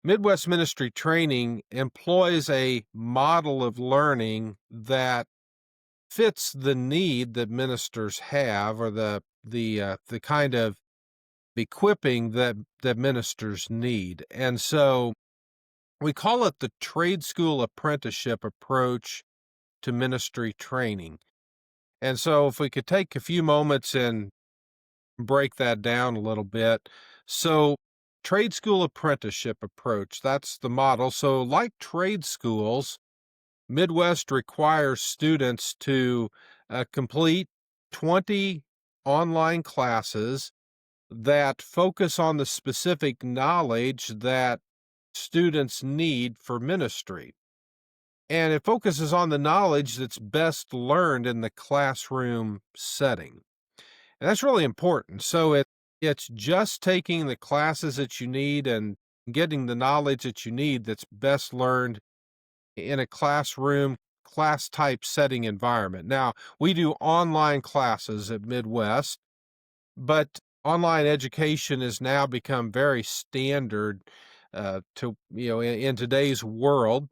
Midwest Ministry Training employs a model of learning that fits the need that ministers have, or the kind of equipping that ministers need. And so we call it the trade school apprenticeship approach to ministry training. And so if we could take a few moments and break that down a little bit. So trade school apprenticeship approach, that's the model. So like trade schools, Midwest requires students to complete 20 online classes that focus on the specific knowledge that students need for ministry. And it focuses on the knowledge that's best learned in the classroom setting. And that's really important. So it's just taking the classes that you need and getting the knowledge that you need that's best learned in a classroom, class type setting environment. Now, we do online classes at Midwest, but online education has now become very standard in today's world.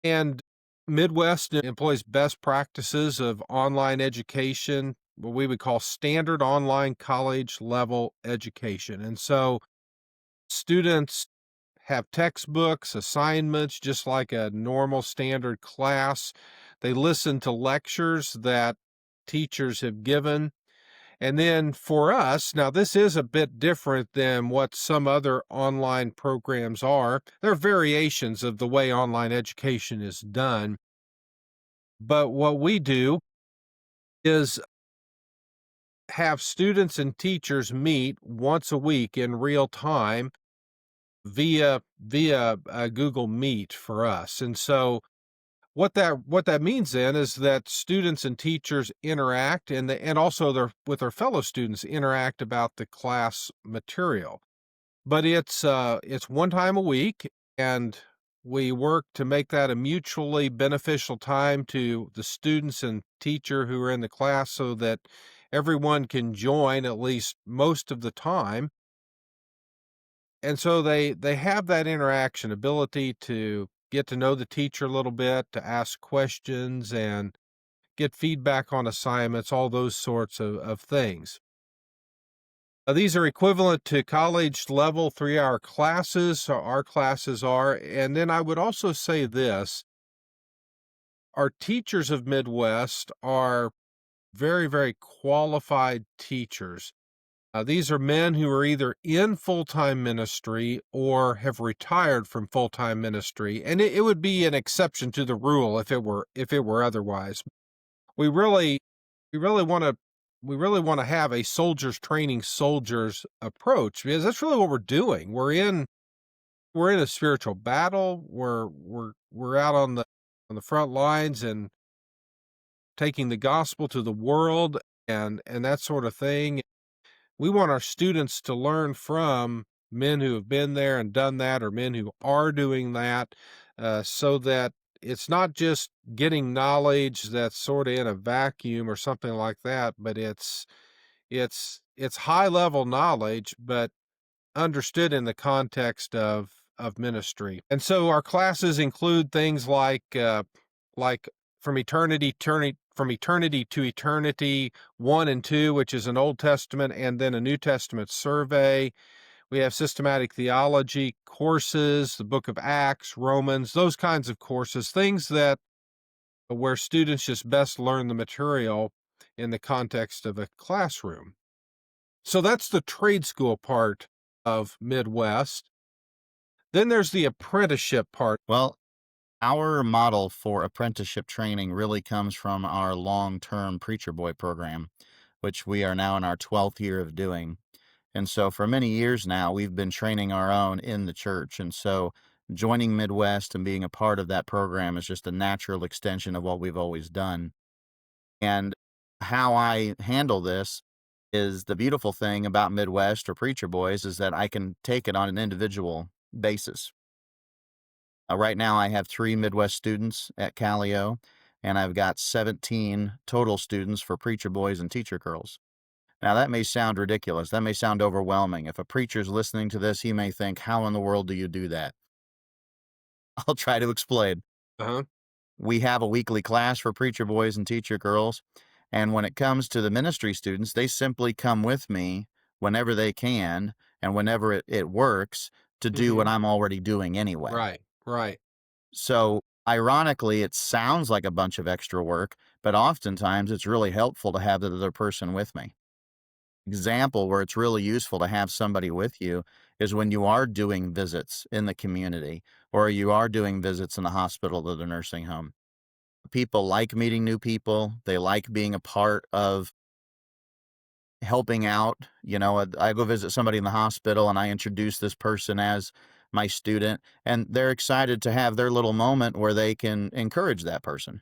And Midwest employs best practices of online education, what we would call standard online college level education. And so students have textbooks, assignments, just like a normal standard class. They listen to lectures that teachers have given. And then for us, now this is a bit different than what some other online programs are. There are variations of the way online education is done. But what we do is have students and teachers meet once a week in real time via Google Meet for us. And so what that means then is that students and teachers interact, and also with their fellow students interact about the class material. But it's one time a week, and we work to make that a mutually beneficial time to the students and teacher who are in the class, so that everyone can join at least most of the time. And so they have that interaction ability to get to know the teacher a little bit, to ask questions and get feedback on assignments, all those sorts of things. These are equivalent to college level 3-hour classes. So our classes are. And then I would also say this: our teachers of Midwest are very, very qualified teachers. These are men who are either in full-time ministry or have retired from full-time ministry, and it would be an exception to the rule if it were otherwise. We really we really want to we really want to have a soldiers training soldiers approach, because that's really what we're doing. We're in a spiritual battle. We're out on the front lines and taking the gospel to the world and that sort of thing. We want our students to learn from men who have been there and done that, or men who are doing that, so that it's not just getting knowledge that's sort of in a vacuum or something like that, but it's high level knowledge, but understood in the context of ministry. And so our classes include things like from eternity to eternity 1 and 2, which is an Old Testament and then a New Testament survey. We have systematic theology courses, the book of Acts, Romans, those kinds of courses, things that where students just best learn the material in the context of a classroom. So that's the trade school part of Midwest. Then there's the apprenticeship part. Well, our model for apprenticeship training really comes from our long-term Preacher Boy program, which we are now in our 12th year of doing. And so for many years now, we've been training our own in the church. And so joining Midwest and being a part of that program is just a natural extension of what we've always done. And how I handle this is the beautiful thing about Midwest or Preacher Boys is that I can take it on an individual basis. Right now, I have 3 Midwest students at Calio, and I've got 17 total students for Preacher Boys and Teacher Girls. Now, that may sound ridiculous. That may sound overwhelming. If a preacher's listening to this, he may think, how in the world do you do that? I'll try to explain. Uh-huh. We have a weekly class for preacher boys and teacher girls. And when it comes to the ministry students, they simply come with me whenever they can and whenever it works to do what Mhm. I'm already doing anyway. Right, right. So, ironically, it sounds like a bunch of extra work, but oftentimes it's really helpful to have the other person with me. Example where it's really useful to have somebody with you is when you are doing visits in the community or you are doing visits in the hospital or the nursing home. People like meeting new people. They like being a part of helping out. I go visit somebody in the hospital and I introduce this person as my student, and they're excited to have their little moment where they can encourage that person.